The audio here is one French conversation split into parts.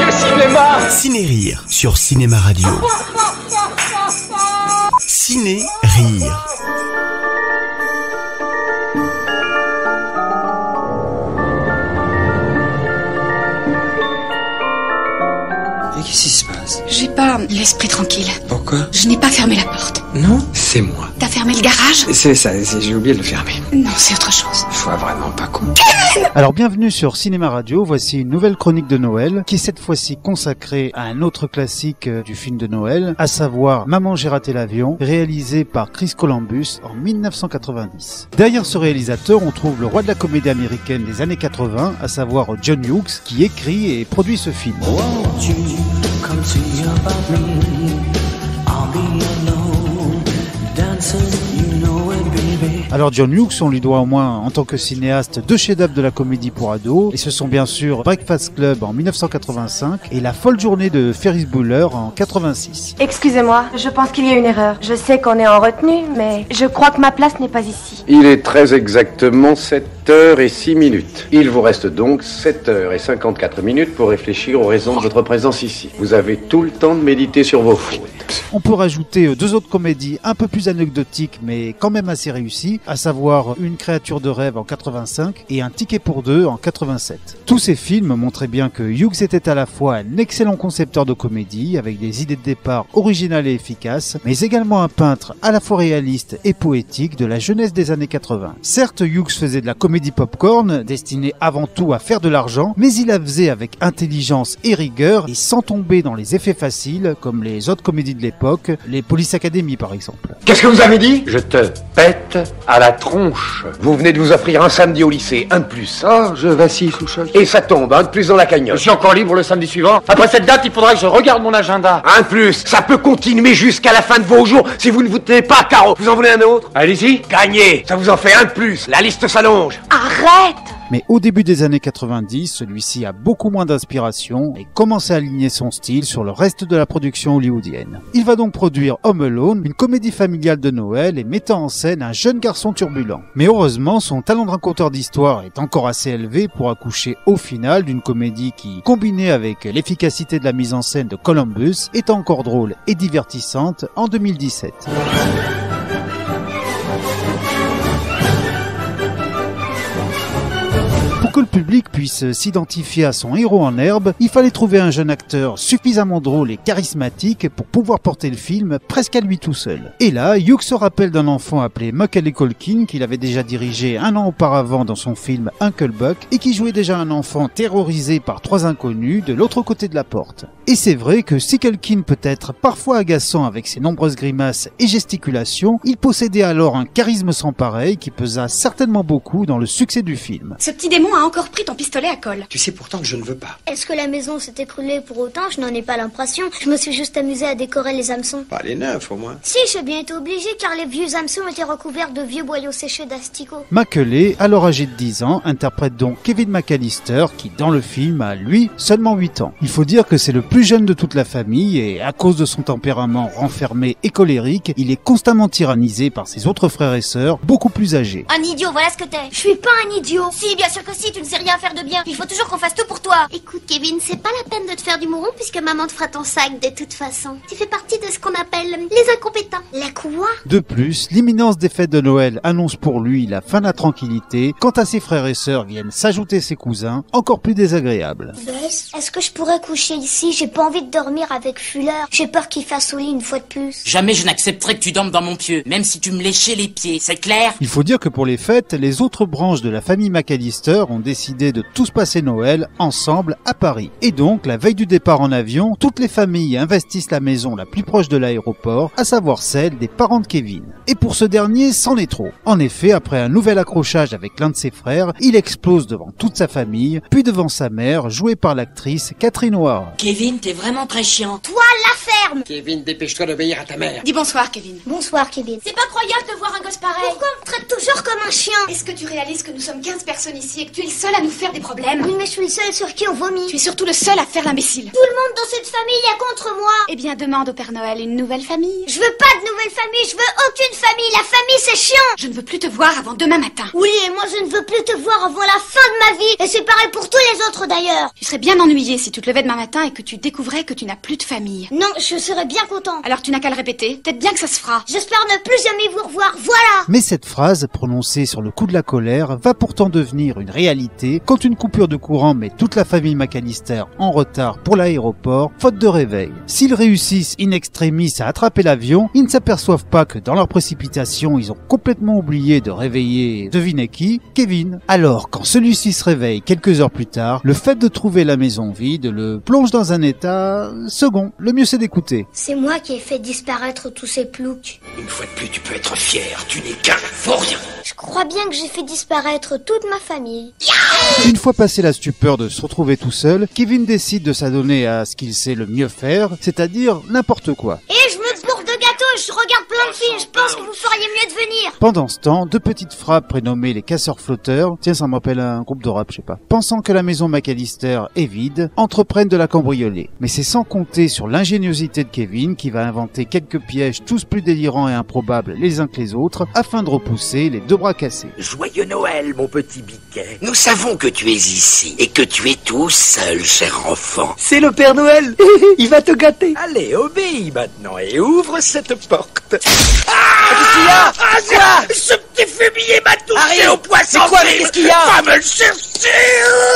le cinéma. Ciné-Rire sur Cinéma Radio. Ciné-Rire. Mais qu'est-ce qui se passe? J'ai pas l'esprit tranquille. Pourquoi? Je n'ai pas fermé la porte. Non, c'est moi. T'as fermé le garage? C'est ça, j'ai oublié de le fermer. Non, c'est autre chose. Je vois vraiment pas con. Alors bienvenue sur Cinéma Radio, voici une nouvelle chronique de Noël qui est cette fois-ci consacrée à un autre classique du film de Noël, à savoir Maman j'ai raté l'avion, réalisé par Chris Columbus en 1990. Derrière ce réalisateur, on trouve le roi de la comédie américaine des années 80, à savoir John Hughes, qui écrit et produit ce film. Alors John Hughes, on lui doit au moins en tant que cinéaste deux chefs-d'œuvre de la comédie pour ados, et ce sont bien sûr Breakfast Club en 1985 et La folle journée de Ferris Bueller en 86. Excusez-moi, je pense qu'il y a une erreur. Je sais qu'on est en retenue, mais je crois que ma place n'est pas ici. Il est très exactement 7h06. Il vous reste donc 7h54 pour réfléchir aux raisons de votre présence ici. Vous avez tout le temps de méditer sur vos fautes. On peut rajouter deux autres comédies un peu plus anecdotiques mais quand même assez réussies, à savoir Une créature de rêve en 85 et Un ticket pour deux en 87. Tous ces films montraient bien que Hughes était à la fois un excellent concepteur de comédie avec des idées de départ originales et efficaces, mais également un peintre à la fois réaliste et poétique de la jeunesse des années 80. Certes, Hughes faisait de la comédie popcorn, destinée avant tout à faire de l'argent, mais il la faisait avec intelligence et rigueur et sans tomber dans les effets faciles comme les autres comédies de l'époque, les Police Academy par exemple. Qu'est-ce que vous avez dit? Je te pète à la tronche. Vous venez de vous offrir un samedi au lycée, un de plus. Oh, je vacille sous choc. Et ça tombe, un de plus dans la cagnotte. Je suis encore libre le samedi suivant. Après cette date, il faudra que je regarde mon agenda. Un de plus, ça peut continuer jusqu'à la fin de vos jours si vous ne vous tenez pas, Caro. Vous en voulez un autre? Allez-y. Gagnez, ça vous en fait un de plus. La liste s'allonge. Arrête! Mais au début des années 90, celui-ci a beaucoup moins d'inspiration et commence à aligner son style sur le reste de la production hollywoodienne. Il va donc produire Home Alone, une comédie familiale de Noël et mettant en scène un jeune garçon turbulent. Mais heureusement, son talent de raconteur d'histoire est encore assez élevé pour accoucher au final d'une comédie qui, combinée avec l'efficacité de la mise en scène de Columbus, est encore drôle et divertissante en 2017. Pour que le public puisse s'identifier à son héros en herbe, il fallait trouver un jeune acteur suffisamment drôle et charismatique pour pouvoir porter le film presque à lui tout seul. Et là, Hughes se rappelle d'un enfant appelé Macaulay Culkin qu'il avait déjà dirigé un an auparavant dans son film Uncle Buck et qui jouait déjà un enfant terrorisé par trois inconnus de l'autre côté de la porte. Et c'est vrai que si Culkin peut être parfois agaçant avec ses nombreuses grimaces et gesticulations, il possédait alors un charisme sans pareil qui pesa certainement beaucoup dans le succès du film. Ce petit démon a encore pris ton pistolet à colle. Tu sais pourtant que je ne veux pas. Est-ce que la maison s'est écroulée pour autant? Je n'en ai pas l'impression. Je me suis juste amusée à décorer les hameçons. Pas les neufs au moins. Si, j'ai bien été obligée car les vieux hameçons étaient recouverts de vieux boyaux séchés d'asticots. Macaulay, alors âgé de 10 ans, interprète donc Kevin McAllister qui dans le film a lui seulement 8 ans. Il faut dire que c'est le plus jeune de toute la famille et à cause de son tempérament renfermé et colérique, il est constamment tyrannisé par ses autres frères et sœurs beaucoup plus âgés. Un idiot, voilà ce que t'es. Je suis pas un idiot. Si, bien sûr que si, tu ne sais rien faire de bien. Il faut toujours qu'on fasse tout pour toi. Écoute, Kevin, c'est pas la peine de te faire du mouron puisque maman te fera ton sac de toute façon. Tu fais partie de ce qu'on appelle les incompétents. La quoi? De plus, l'imminence des fêtes de Noël annonce pour lui la fin de la tranquillité. Quant à ses frères et sœurs viennent s'ajouter ses cousins, encore plus désagréables. Bess, est-ce que je pourrais coucher ici? J'ai pas envie de dormir avec Fuller. J'ai peur qu'il fasse au lit une fois de plus. Jamais je n'accepterai que tu dormes dans mon pieu, même si tu me léchais les pieds, c'est clair? Il faut dire que pour les fêtes, les autres branches de la famille McAllister ont décidé de tous passer Noël ensemble à Paris. Et donc, la veille du départ en avion, toutes les familles investissent la maison la plus proche de l'aéroport, à savoir celle des parents de Kevin. Et pour ce dernier, c'en est trop. En effet, après un nouvel accrochage avec l'un de ses frères, il explose devant toute sa famille, puis devant sa mère, jouée par l'actrice Catherine O'Hara. Kevin, t'es vraiment très chiant. Toi, la ferme! Kevin, dépêche-toi d'obéir à ta mère. Dis bonsoir, Kevin. Bonsoir, Kevin. C'est pas croyable de voir un gosse pareil. Pourquoi on me traite toujours comme un chien? Est-ce que tu réalises que nous sommes 15 personnes ici et que tu es le seul seul à nous faire des problèmes. Oui, mais je suis le seul sur qui on vomit. Tu es surtout le seul à faire l'imbécile. Tout le monde dans cette famille est contre moi. Eh bien, demande au Père Noël une nouvelle famille. Je veux pas de nouvelle famille, je veux aucune famille. La famille, c'est chiant. Je ne veux plus te voir avant demain matin. Oui, et moi, je ne veux plus te voir avant la fin de ma vie. Et c'est pareil pour tous les autres, d'ailleurs. Tu serais bien ennuyé si tu te levais demain matin et que tu découvrais que tu n'as plus de famille. Non, je serais bien content. Alors tu n'as qu'à le répéter. Peut-être bien que ça se fera. J'espère ne plus jamais vous revoir, voilà. Mais cette phrase, prononcée sur le coup de la colère, va pourtant devenir une réalité quand une coupure de courant met toute la famille McAllister en retard pour l'aéroport, faute de réveil. S'ils réussissent in extremis à attraper l'avion, ils ne s'aperçoivent pas que dans leur précipitation, ils ont complètement oublié de réveiller, devinez qui, Kevin. Alors, quand celui-ci se réveille quelques heures plus tard, le fait de trouver la maison vide le plonge dans un état second. Le mieux c'est d'écouter. C'est moi qui ai fait disparaître tous ces ploucs. Une fois de plus, tu peux être fier. Tu n'es qu'un vaurien. Je crois bien que j'ai fait disparaître toute ma famille. Une fois passé la stupeur de se retrouver tout seul, Kevin décide de s'adonner à ce qu'il sait le mieux faire, c'est-à-dire n'importe quoi. Et je me bourre de gâteaux, je regarde plein de films, je pense que vous feriez mieux de venir. Pendant ce temps, deux petites frappes prénommées les casseurs flotteurs, tiens ça me rappelle un groupe de rap, je sais pas, pensant que la maison McAllister est vide, entreprennent de la cambrioler. Mais c'est sans compter sur l'ingéniosité de Kevin qui va inventer quelques pièges tous plus délirants et improbables les uns que les autres afin de repousser les deux bras cassés. Joyeux Noël, mon petit biquet. Nous savons que tu es ici et que tu es tout seul, cher enfant. C'est le Père Noël. Il va te gâter. Allez, obéis maintenant et ouvre cette porte. Qu'est-ce qu'il y a? Quoi? Ce petit fumier m'a touché au poisson. C'est quoi? Qu'est-ce qu'il y a? Va me le chercher.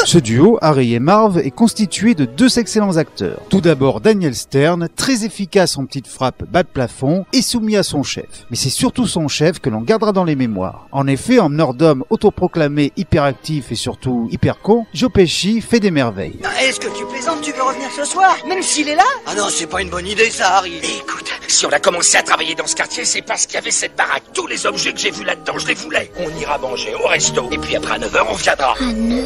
Ce duo, Harry et Marv, est constitué de deux excellents acteurs. Tout d'abord Daniel Stern, très efficace en petites frappes bas de plafond et soumis à son chef. Mais c'est surtout son chef que l'on gardera dans les mémoires. En effet, en meneur d'homme autoproclamé hyperactif et surtout hyper con, Joe Pesci fait des merveilles. Est-ce que tu plaisantes? Tu veux revenir ce soir? Même s'il est là? Ah non, c'est pas une bonne idée ça, Harry. Écoute, si on a commencé à travailler dans ce quartier, c'est parce qu'il y avait cette baraque. Tous les objets que j'ai vus là-dedans, je les voulais. On ira manger au resto. Et puis après à 9h, on viendra. À 9h.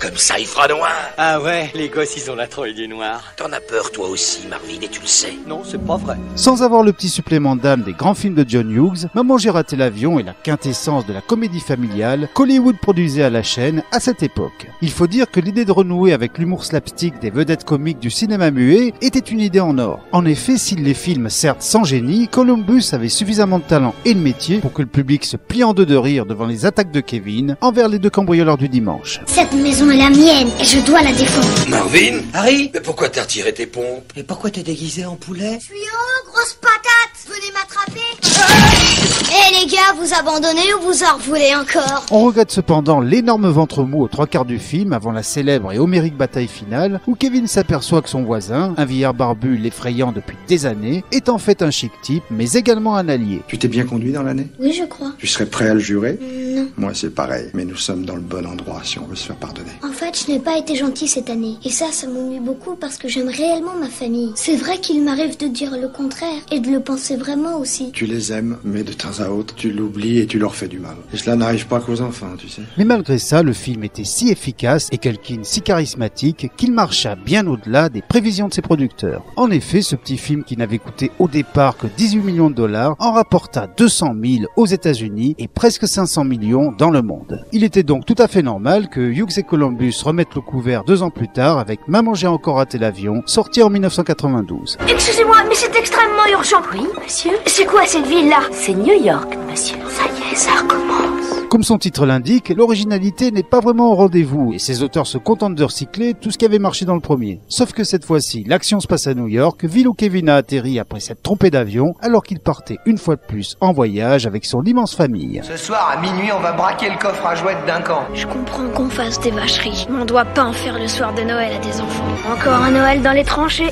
Comme ça, il fera noir. Ah ouais, les gosses, ils ont la troille du noir. T'en as peur toi aussi, Marvin, et tu le sais. Non, c'est pas vrai. Sans avoir le petit supplément d'âme des grands films de John Hughes, Maman j'ai raté l'avion est la quintessence de la comédie familiale qu'Hollywood produisait à la chaîne à cette époque. Il faut dire que l'idée de renouer avec l'humour slapstick des vedettes comiques du cinéma muet était une idée en or. En effet, s'il les filme certes sans génie, Columbus avait suffisamment de talent et de métier pour que le public se plie en deux de rire devant les attaques de Kevin envers les deux cambrioleurs du dimanche. Cette maison est la mienne et je dois la défendre. Marvin? Harry? Mais pourquoi t'as retiré tes pompes? Et pourquoi t'es déguisé en poulet? Je suis grosse patate. Venez m'attraper. Eh les gars, vous abandonnez ou vous en voulez encore? On regrette cependant l'énorme ventre mou aux trois quarts du film avant la célèbre et homérique bataille finale où Kevin s'aperçoit que son voisin, un vieillard barbu l'effrayant depuis des années, est en fait un chic type mais également un allié. Tu t'es bien conduit dans l'année? Oui, je crois. Tu serais prêt à le jurer? Non. Moi c'est pareil, mais nous sommes dans le bon endroit si on veut se faire pardonner. En fait, je n'ai pas été gentil cette année. Et ça m'ennuie beaucoup parce que j'aime réellement ma famille. C'est vrai qu'il m'arrive de dire le contraire et de le penser vraiment aussi. Tu les aimes, mais de temps à autre, tu l'oublies et tu leur fais du mal. Et cela n'arrive pas qu'aux enfants, tu sais. Mais malgré ça, le film était si efficace et Culkin si charismatique qu'il marcha bien au-delà des prévisions de ses producteurs. En effet, ce petit film qui n'avait coûté au départ que 18 millions de dollars en rapporta 200 000 aux États-Unis et presque 500 millions dans le monde. Il était donc tout à fait normal que Hughes et Columbus remettent le couvert 2 ans plus tard avec Maman j'ai encore raté l'avion, sorti en 1992. Excusez-moi, mais c'est extrêmement urgent. Oui, monsieur. C'est quoi cette ville-là? C'est New York, monsieur. Ça y est, ça recommence. Comme son titre l'indique, l'originalité n'est pas vraiment au rendez-vous et ses auteurs se contentent de recycler tout ce qui avait marché dans le premier. Sauf que cette fois-ci, l'action se passe à New York, ville où Kevin a atterri après s'être trompé d'avion alors qu'il partait une fois de plus en voyage avec son immense famille. Ce soir, à minuit, on va braquer le coffre à jouets d'un camp. Je comprends qu'on fasse des vacheries, mais on doit pas en faire le soir de Noël à des enfants. Encore un Noël dans les tranchées.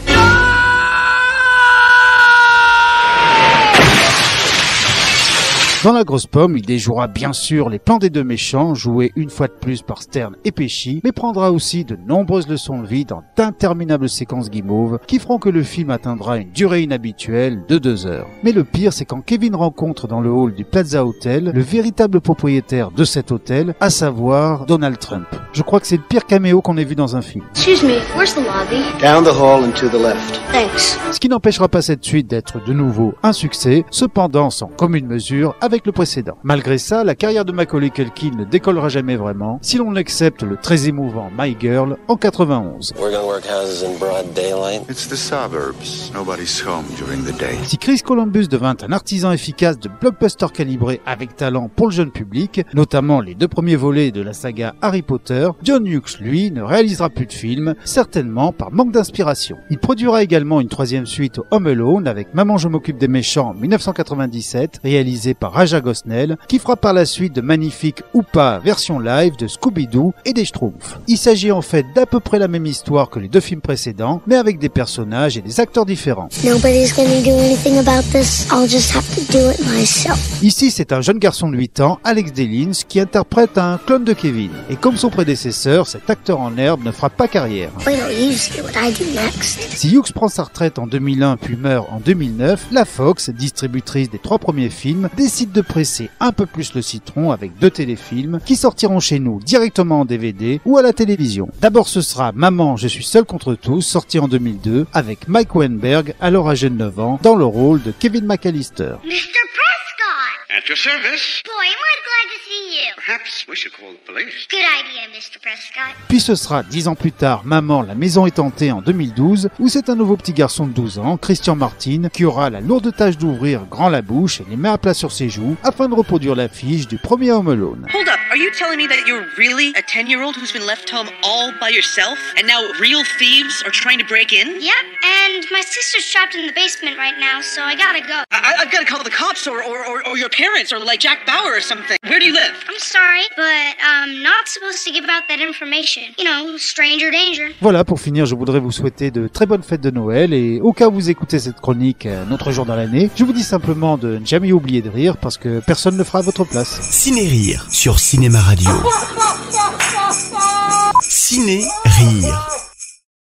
Dans La Grosse Pomme, il déjouera bien sûr les plans des deux méchants, joués une fois de plus par Stern et Pesci, mais prendra aussi de nombreuses leçons de vie dans d'interminables séquences guimauves qui feront que le film atteindra une durée inhabituelle de 2 heures. Mais le pire, c'est quand Kevin rencontre dans le hall du Plaza Hotel le véritable propriétaire de cet hôtel, à savoir Donald Trump. Je crois que c'est le pire caméo qu'on ait vu dans un film. Excuse me, where's the lobby? Down the hall and to the left. Thanks. Ce qui n'empêchera pas cette suite d'être de nouveau un succès, cependant sans commune mesure avec avec le précédent. Malgré ça, la carrière de Macaulay Culkin ne décollera jamais vraiment, si l'on accepte le très émouvant My Girl en 91. Si Chris Columbus devint un artisan efficace de blockbuster calibré avec talent pour le jeune public, notamment les 2 premiers volets de la saga Harry Potter, John Hughes, lui, ne réalisera plus de films, certainement par manque d'inspiration. Il produira également une 3e suite au Home Alone avec Maman je m'occupe des méchants en 1997, réalisée par Raja Gosnell, qui fera par la suite de magnifiques ou pas versions live de Scooby-Doo et des Schtroumpfs. Il s'agit en fait d'à peu près la même histoire que les 2 films précédents, mais avec des personnages et des acteurs différents. Ici, c'est un jeune garçon de 8 ans, Alex Dellins, qui interprète un clone de Kevin. Et comme son prédécesseur, cet acteur en herbe ne fera pas carrière. Si Hughes prend sa retraite en 2001 puis meurt en 2009, la Fox, distributrice des 3 premiers films, décide de presser un peu plus le citron avec 2 téléfilms qui sortiront chez nous directement en DVD ou à la télévision. D'abord, ce sera Maman, je suis seul contre tous, sorti en 2002, avec Mike Weinberg, alors âgé de 9 ans, dans le rôle de Kevin McAllister. Mr. Prescott! At your service. Boy, am I glad to see you. Perhaps we should call the police. Good idea, Mr. Prescott. Puis ce sera 10 ans plus tard, Maman, la maison est hantée en 2012, où c'est un nouveau petit garçon de 12 ans, Christian Martin, qui aura la lourde tâche d'ouvrir grand la bouche et les mains à plat sur ses joues, afin de reproduire l'affiche du premier Home Alone. Hold up, are you telling me that you're really a 10-year-old who's been left home all by yourself, and now real thieves are trying to break in? Yep, and my sister's trapped in the basement right now, so I gotta go. I've gotta call the cops or your parents or like Jack Bauer or something. Where do you live? I'm sorry, but I'm not supposed to give out that information. You know, stranger danger. Voilà, pour finir, je voudrais vous souhaiter de très bonnes fêtes de Noël, et au cas où vous écoutez cette chronique un autre jour dans l'année, je vous dis simplement de ne jamais oublier de rire, parce que personne ne le fera à votre place. Ciné-Rire sur Cinéma Radio. Ciné-Rire.